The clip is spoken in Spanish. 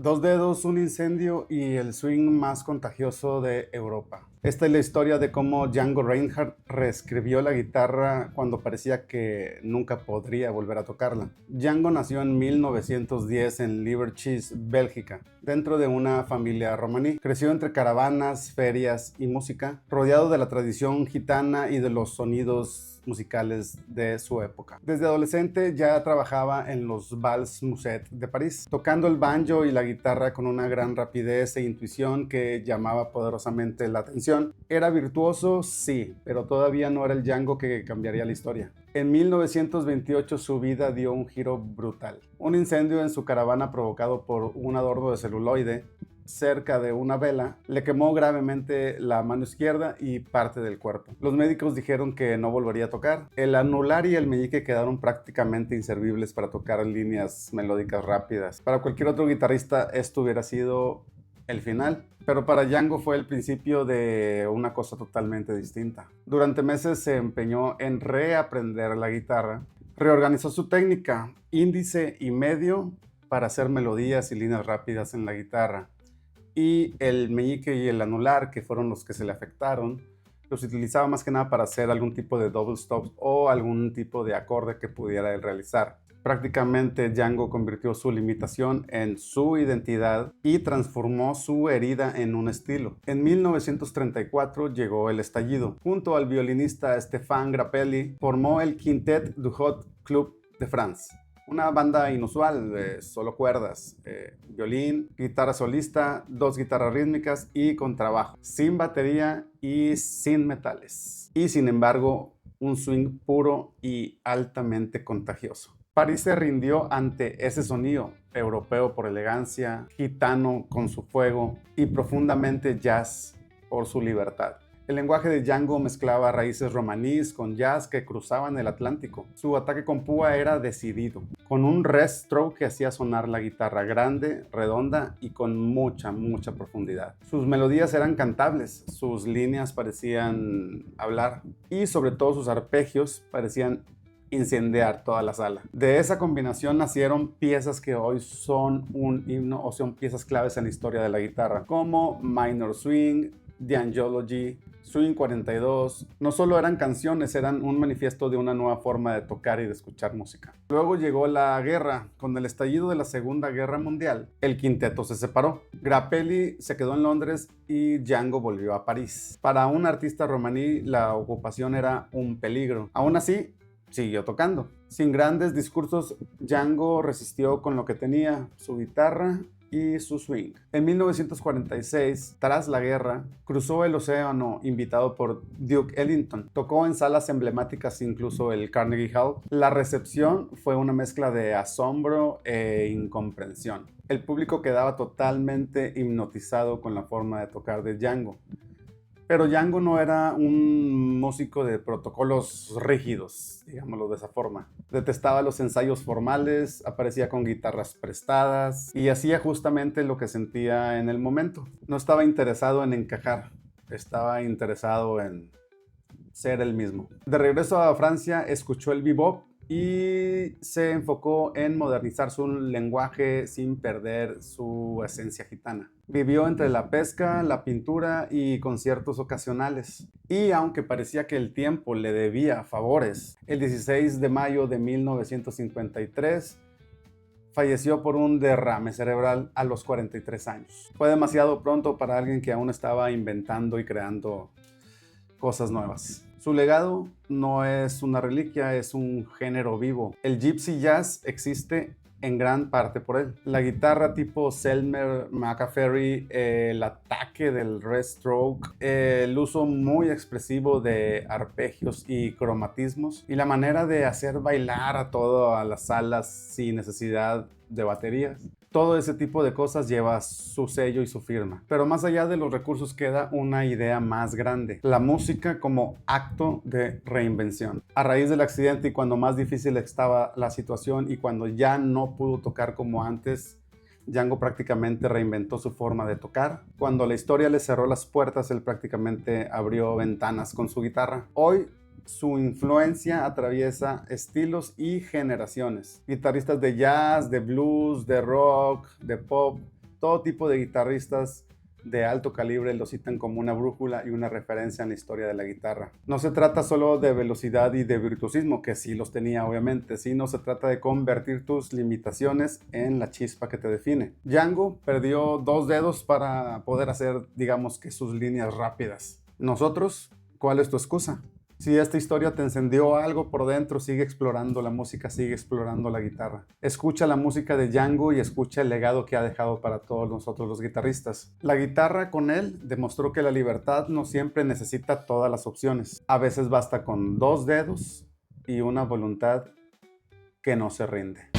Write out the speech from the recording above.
Dos dedos, un incendio y el swing más contagioso de Europa. Esta es la historia de cómo Django Reinhardt reescribió la guitarra cuando parecía que nunca podría volver a tocarla. Django nació en 1910 en Liberchies, Bélgica, dentro de una familia romaní. Creció entre caravanas, ferias y música, rodeado de la tradición gitana y de los sonidos musicales de su época. Desde adolescente ya trabajaba en los Bals Musette de París, tocando el banjo y la guitarra con una gran rapidez e intuición que llamaba poderosamente la atención. Era virtuoso, sí, pero todavía no era el Django que cambiaría la historia. En 1928 su vida dio un giro brutal. Un incendio en su caravana provocado por un adorno de celuloide cerca de una vela le quemó gravemente la mano izquierda y parte del cuerpo. Los médicos dijeron que no volvería a tocar. El anular y el meñique quedaron prácticamente inservibles para tocar líneas melódicas rápidas. Para cualquier otro guitarrista esto hubiera sido el final, pero para Django fue el principio de una cosa totalmente distinta. Durante meses se empeñó en reaprender la guitarra, reorganizó su técnica, índice y medio para hacer melodías y líneas rápidas en la guitarra. Y el meñique y el anular, que fueron los que se le afectaron, los utilizaba más que nada para hacer algún tipo de double stops o algún tipo de acorde que pudiera él realizar. Prácticamente Django convirtió su limitación en su identidad y transformó su herida en un estilo. En 1934 llegó el estallido. Junto al violinista Stéphane Grappelli formó el Quintet du Hot Club de France. Una banda inusual de solo cuerdas, violín, guitarra solista, dos guitarras rítmicas y contrabajo, sin batería y sin metales. Y sin embargo, un swing puro y altamente contagioso. París se rindió ante ese sonido, europeo por elegancia, gitano con su fuego y profundamente jazz por su libertad. El lenguaje de Django mezclaba raíces romaníes con jazz que cruzaban el Atlántico. Su ataque con púa era decidido, con un rest stroke que hacía sonar la guitarra grande, redonda y con mucha profundidad. Sus melodías eran cantables, sus líneas parecían hablar y sobre todo sus arpegios parecían incendiar toda la sala. De esa combinación nacieron piezas que hoy son un himno o son piezas claves en la historia de la guitarra, como Minor Swing, The Angiology, Swing 42. No solo eran canciones, eran un manifiesto de una nueva forma de tocar y de escuchar música. Luego llegó la guerra. Con el estallido de la Segunda Guerra Mundial, el quinteto se separó. Grappelli se quedó en Londres y Django volvió a París. Para un artista romaní, la ocupación era un peligro. Aún así, siguió tocando. Sin grandes discursos, Django resistió con lo que tenía, su guitarra y su swing. En 1946, tras la guerra, cruzó el océano invitado por Duke Ellington. Tocó en salas emblemáticas, incluso el Carnegie Hall. La recepción fue una mezcla de asombro e incomprensión. El público quedaba totalmente hipnotizado con la forma de tocar de Django. Pero Django no era un músico de protocolos rígidos, digámoslo de esa forma. Detestaba los ensayos formales, aparecía con guitarras prestadas y hacía justamente lo que sentía en el momento. No estaba interesado en encajar, estaba interesado en ser el mismo. De regreso a Francia, escuchó el bebop y se enfocó en modernizar su lenguaje sin perder su esencia gitana. Vivió entre la pesca, la pintura y conciertos ocasionales. Y aunque parecía que el tiempo le debía favores, el 16 de mayo de 1953 falleció por un derrame cerebral a los 43 años. Fue demasiado pronto para alguien que aún estaba inventando y creando cosas nuevas. Su legado no es una reliquia, es un género vivo. El gypsy jazz existe en gran parte por él. La guitarra tipo Selmer McAfee, el ataque del rest stroke, el uso muy expresivo de arpegios y cromatismos y la manera de hacer bailar a todas las salas sin necesidad de baterías. Todo ese tipo de cosas lleva su sello y su firma. Pero más allá de los recursos queda una idea más grande. La música como acto de reinvención. A raíz del accidente y cuando más difícil estaba la situación y cuando ya no pudo tocar como antes, Django prácticamente reinventó su forma de tocar. Cuando la historia le cerró las puertas, él prácticamente abrió ventanas con su guitarra. Hoy su influencia atraviesa estilos y generaciones. Guitarristas de jazz, de blues, de rock, de pop, Todo tipo de guitarristas de alto calibre lo citan como una brújula y una referencia en la historia de la guitarra. No se trata solo de velocidad y de virtuosismo, que sí los tenía obviamente, sino se trata de convertir tus limitaciones en la chispa que te define. Django perdió 2 dedos para poder hacer, digamos que sus líneas rápidas. Nosotros, ¿cuál es tu excusa? Si esta historia te encendió algo por dentro, sigue explorando la música, sigue explorando la guitarra. Escucha la música de Django y escucha el legado que ha dejado para todos nosotros los guitarristas. La guitarra con él demostró que la libertad no siempre necesita todas las opciones. A veces basta con 2 dedos y una voluntad que no se rinde.